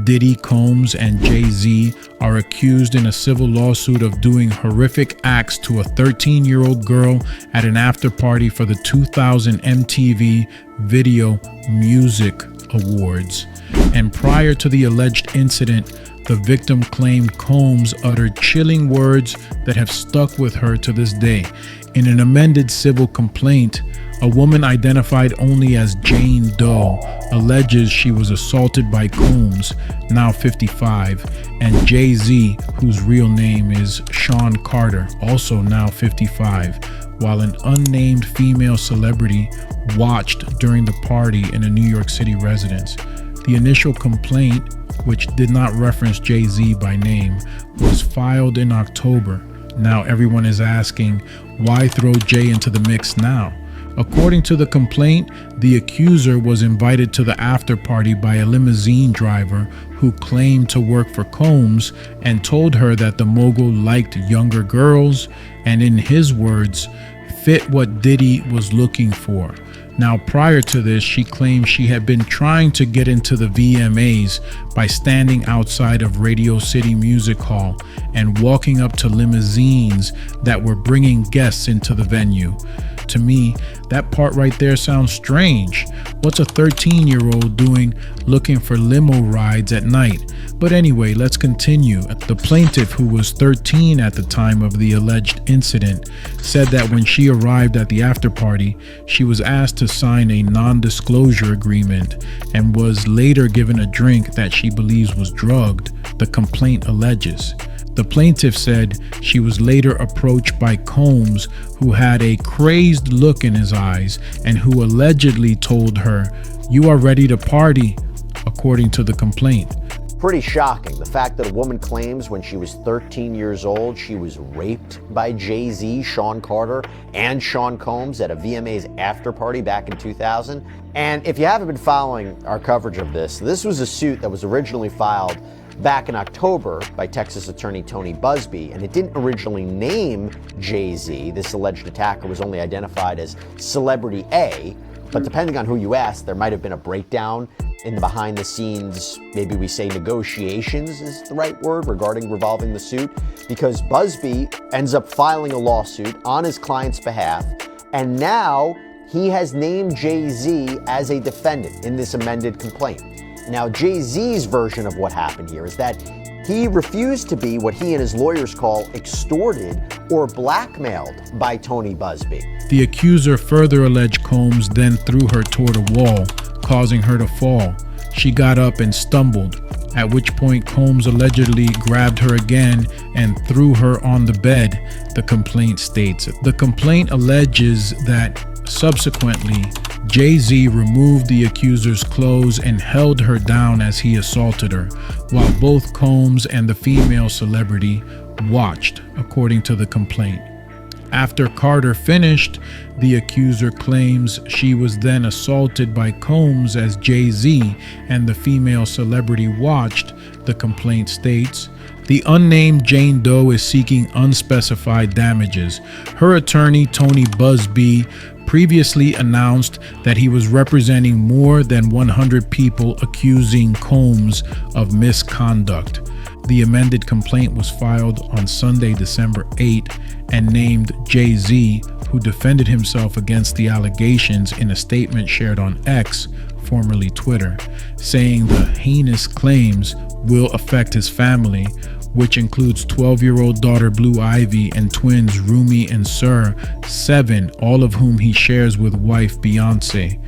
Diddy, Combs, and Jay-Z are accused in a civil lawsuit of doing horrific acts to a 13-year-old girl at an after-party for the 2000 MTV Video Music Awards. And prior to the alleged incident, the victim claimed Combs uttered chilling words that have stuck with her to this day. In an amended civil complaint, a woman identified only as Jane Doe alleges she was assaulted by Combs, now 55, and Jay-Z, whose real name is Sean Carter, also now 55, while an unnamed female celebrity watched during the party in a New York City residence. The initial complaint, which did not reference Jay-Z by name, was filed in October. Now everyone is asking, why throw Jay into the mix now? According to the complaint, the accuser was invited to the after party by a limousine driver who claimed to work for Combs and told her that the mogul liked younger girls and, in his words, fit what Diddy was looking for. Now, prior to this, she claimed she had been trying to get into the VMAs by standing outside of Radio City Music Hall and walking up to limousines that were bringing guests into the venue. To me, that part right there sounds strange. What's a 13-year-old doing looking for limo rides at night? But anyway, let's continue. The plaintiff, who was 13 at the time of the alleged incident, said that when she arrived at the after party, she was asked to sign a non-disclosure agreement and was later given a drink that she believes was drugged, the complaint alleges. The plaintiff said she was later approached by Combs, who had a crazed look in his eyes and who allegedly told her, "You are ready to party," according to the complaint. Pretty shocking. The fact that a woman claims when she was 13 years old, she was raped by Jay-Z, Sean Carter, and Sean Combs at a VMAs after party back in 2000. And if you haven't been following our coverage of this was a suit that was originally filed back in October by Texas attorney Tony Busby, and it didn't originally name Jay-Z. This alleged attacker was only identified as Celebrity A, but depending on who you ask, there might have been a breakdown in the behind the scenes, maybe we say negotiations is the right word, revolving the suit, because Busby ends up filing a lawsuit on his client's behalf, and now he has named Jay-Z as a defendant in this amended complaint. Now, Jay-Z's version of what happened here is that he refused to be what he and his lawyers call extorted or blackmailed by Tony Busby. The accuser further alleged Combs then threw her toward a wall, causing her to fall. She got up and stumbled, at which point Combs allegedly grabbed her again and threw her on the bed, the complaint states. The complaint alleges that subsequently, Jay-Z removed the accuser's clothes and held her down as he assaulted her, while both Combs and the female celebrity watched, according to the complaint. After Carter finished, the accuser claims she was then assaulted by Combs as Jay-Z and the female celebrity watched, the complaint states. The unnamed Jane Doe is seeking unspecified damages. Her attorney, Tony Busby, previously announced that he was representing more than 100 people accusing Combs of misconduct. The amended complaint was filed on Sunday, December 8, and named Jay-Z, who defended himself against the allegations in a statement shared on X, formerly Twitter, saying the heinous claims will affect his family, which includes 12-year-old daughter Blue Ivy and twins Rumi and Sir, 7, all of whom he shares with wife Beyonce.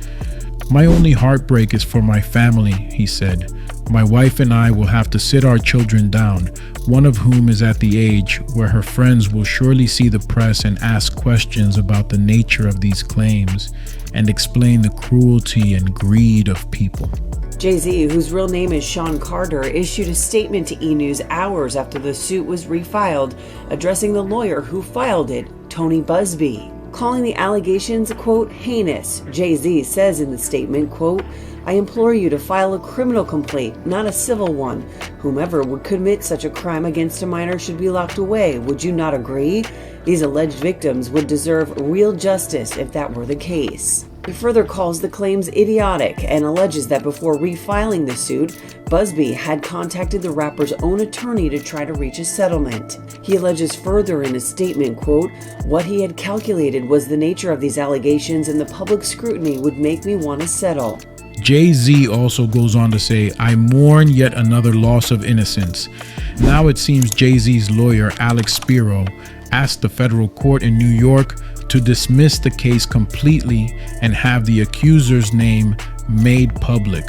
"My only heartbreak is for my family," he said. "My wife and I will have to sit our children down, one of whom is at the age where her friends will surely see the press and ask questions about the nature of these claims and explain the cruelty and greed of people." Jay-Z, whose real name is Sean Carter, issued a statement to E! News hours after the suit was refiled, addressing the lawyer who filed it, Tony Busby. Calling the allegations, quote, heinous, Jay-Z says in the statement, quote, "I implore you to file a criminal complaint, not a civil one. Whomever would commit such a crime against a minor should be locked away. Would you not agree? These alleged victims would deserve real justice if that were the case." He further calls the claims idiotic and alleges that before refiling the suit, Busby had contacted the rapper's own attorney to try to reach a settlement. He alleges further in a statement, quote, "What he had calculated was the nature of these allegations and the public scrutiny would make me want to settle." Jay-Z also goes on to say, "I mourn yet another loss of innocence." Now it seems Jay-Z's lawyer, Alex Spiro, asked the federal court in New York to dismiss the case completely and have the accuser's name made public.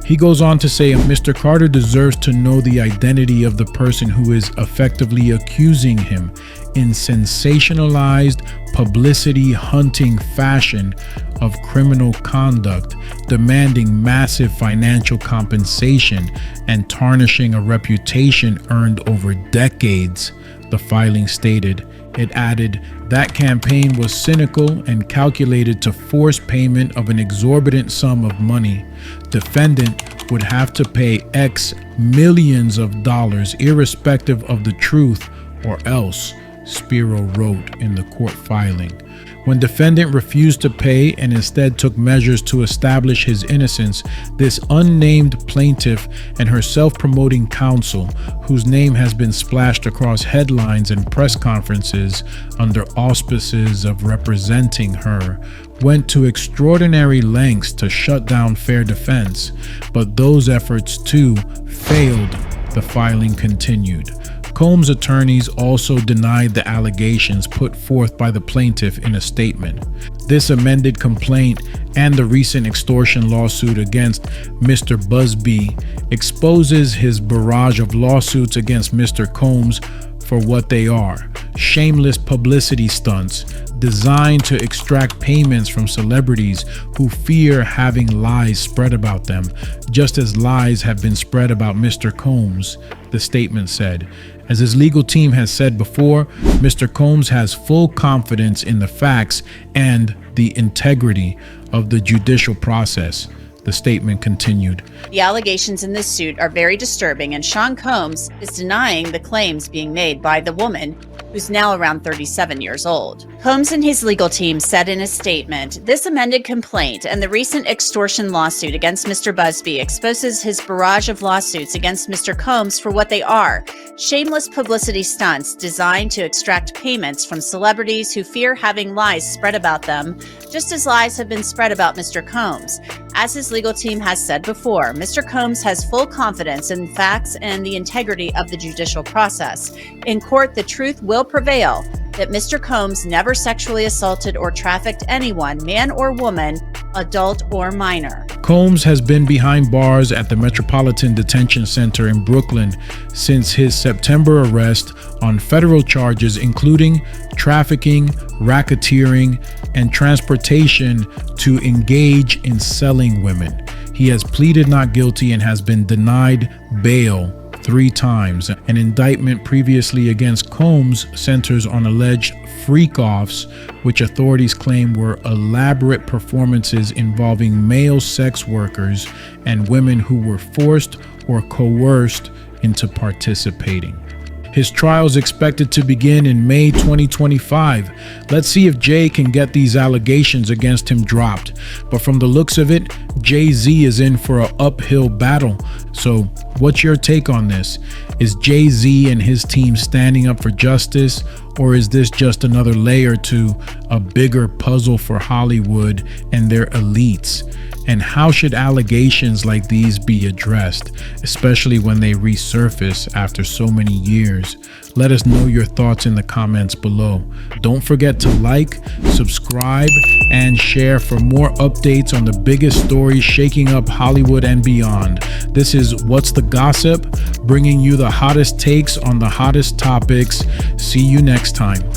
He goes on to say, Mr. Carter deserves to know the identity of the person who is effectively accusing him in sensationalized, publicity hunting fashion of criminal conduct, demanding massive financial compensation and tarnishing a reputation earned over decades, the filing stated. It added, that campaign was cynical and calculated to force payment of an exorbitant sum of money. Defendant would have to pay X millions of dollars irrespective of the truth or else, Spiro wrote in the court filing. When defendant refused to pay and instead took measures to establish his innocence, this unnamed plaintiff and her self-promoting counsel, whose name has been splashed across headlines and press conferences under auspices of representing her, went to extraordinary lengths to shut down fair defense, but those efforts too failed, the filing continued. Combs' attorneys also denied the allegations put forth by the plaintiff in a statement. This amended complaint and the recent extortion lawsuit against Mr. Busby exposes his barrage of lawsuits against Mr. Combs for what they are: shameless publicity stunts designed to extract payments from celebrities who fear having lies spread about them, just as lies have been spread about Mr. Combs, the statement said. As his legal team has said before, Mr. Combs has full confidence in the facts and the integrity of the judicial process, the statement continued. The allegations in this suit are very disturbing, and Sean Combs is denying the claims being made by the woman, who's now around 37 years old. Combs and his legal team said in a statement, this amended complaint and the recent extortion lawsuit against Mr. Busby exposes his barrage of lawsuits against Mr. Combs for what they are: shameless publicity stunts designed to extract payments from celebrities who fear having lies spread about them, just as lies have been spread about Mr. Combs. As his legal team has said before, Mr. Combs has full confidence in facts and the integrity of the judicial process. In court, the truth will prevail that Mr. Combs never sexually assaulted or trafficked anyone, man or woman, adult or minor. Combs has been behind bars at the Metropolitan Detention Center in Brooklyn since his September arrest on federal charges including trafficking, racketeering, and transportation to engage in selling women. He has pleaded not guilty and has been denied bail 3 times. An indictment previously against Combs centers on alleged freak-offs, which authorities claim were elaborate performances involving male sex workers and women who were forced or coerced into participating. His trial is expected to begin in May 2025. Let's see if Jay can get these allegations against him dropped. But from the looks of it, Jay-Z is in for an uphill battle. So what's your take on this? Is Jay-Z and his team standing up for justice, or is this just another layer to a bigger puzzle for Hollywood and their elites? And how should allegations like these be addressed, especially when they resurface after so many years? Let us know your thoughts in the comments below. Don't forget to like, subscribe, and share for more updates on the biggest stories shaking up Hollywood and beyond. This is What's the Gossip, bringing you the hottest takes on the hottest topics. See you next time.